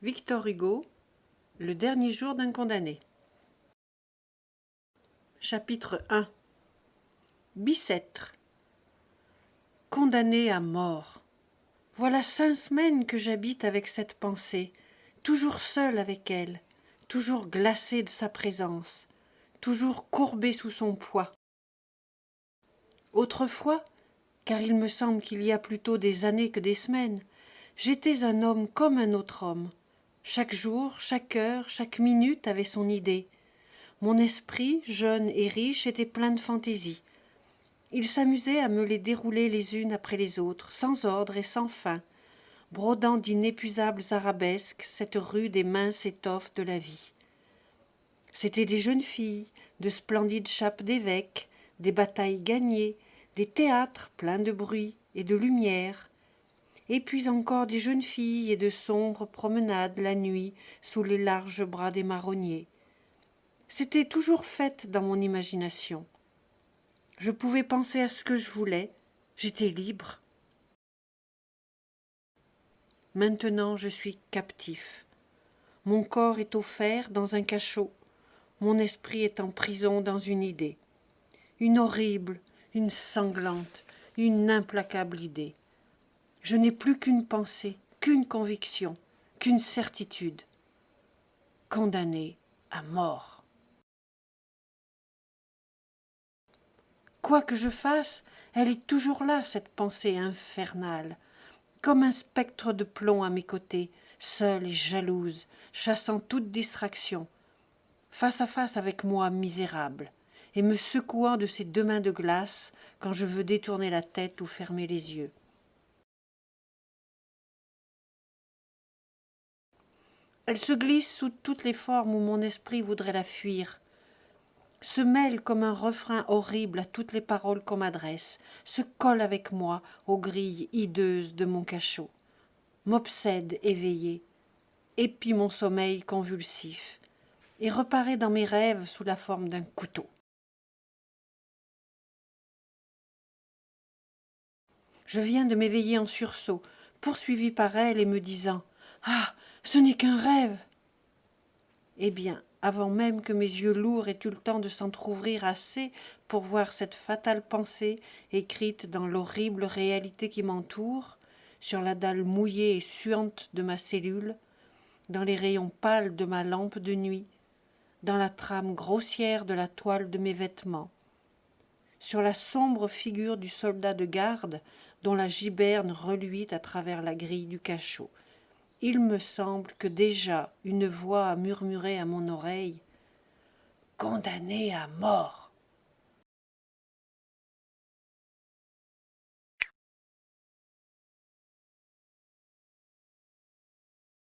Victor Hugo, Le dernier jour d'un condamné. Chapitre 1. Bicêtre. Condamné à mort. Voilà 5 semaines que j'habite avec cette pensée, toujours seule avec elle, toujours glacée de sa présence, toujours courbée sous son poids. Autrefois, car il me semble qu'il y a plutôt des années que des semaines, j'étais un homme comme un autre homme. Chaque jour, chaque heure, chaque minute avait son idée. Mon esprit, jeune et riche, était plein de fantaisies. Il s'amusait à me les dérouler les unes après les autres, sans ordre et sans fin, brodant d'inépuisables arabesques cette rude et mince étoffe de la vie. C'étaient des jeunes filles, de splendides chapes d'évêques, des batailles gagnées, des théâtres pleins de bruit et de lumière, et puis encore des jeunes filles et de sombres promenades la nuit sous les larges bras des marronniers. C'était toujours fête dans mon imagination. Je pouvais penser à ce que je voulais, j'étais libre. Maintenant je suis captif. Mon corps est offert dans un cachot, mon esprit est en prison dans une idée. Une horrible, une sanglante, une implacable idée. Je n'ai plus qu'une pensée, qu'une conviction, qu'une certitude. Condamné à mort. Quoi que je fasse, elle est toujours là, cette pensée infernale, comme un spectre de plomb à mes côtés, seule et jalouse, chassant toute distraction, face à face avec moi misérable, et me secouant de ses 2 mains de glace quand je veux détourner la tête ou fermer les yeux. Elle se glisse sous toutes les formes où mon esprit voudrait la fuir, se mêle comme un refrain horrible à toutes les paroles qu'on m'adresse, se colle avec moi aux grilles hideuses de mon cachot, m'obsède éveillé, épie mon sommeil convulsif, et reparaît dans mes rêves sous la forme d'un couteau. Je viens de m'éveiller en sursaut, poursuivi par elle et me disant « Ah, ce n'est qu'un rêve !» Eh bien, avant même que mes yeux lourds aient eu le temps de s'entr'ouvrir assez pour voir cette fatale pensée écrite dans l'horrible réalité qui m'entoure, sur la dalle mouillée et suante de ma cellule, dans les rayons pâles de ma lampe de nuit, dans la trame grossière de la toile de mes vêtements, sur la sombre figure du soldat de garde dont la giberne reluit à travers la grille du cachot. Il me semble que déjà une voix a murmuré à mon oreille « Condamné à mort !»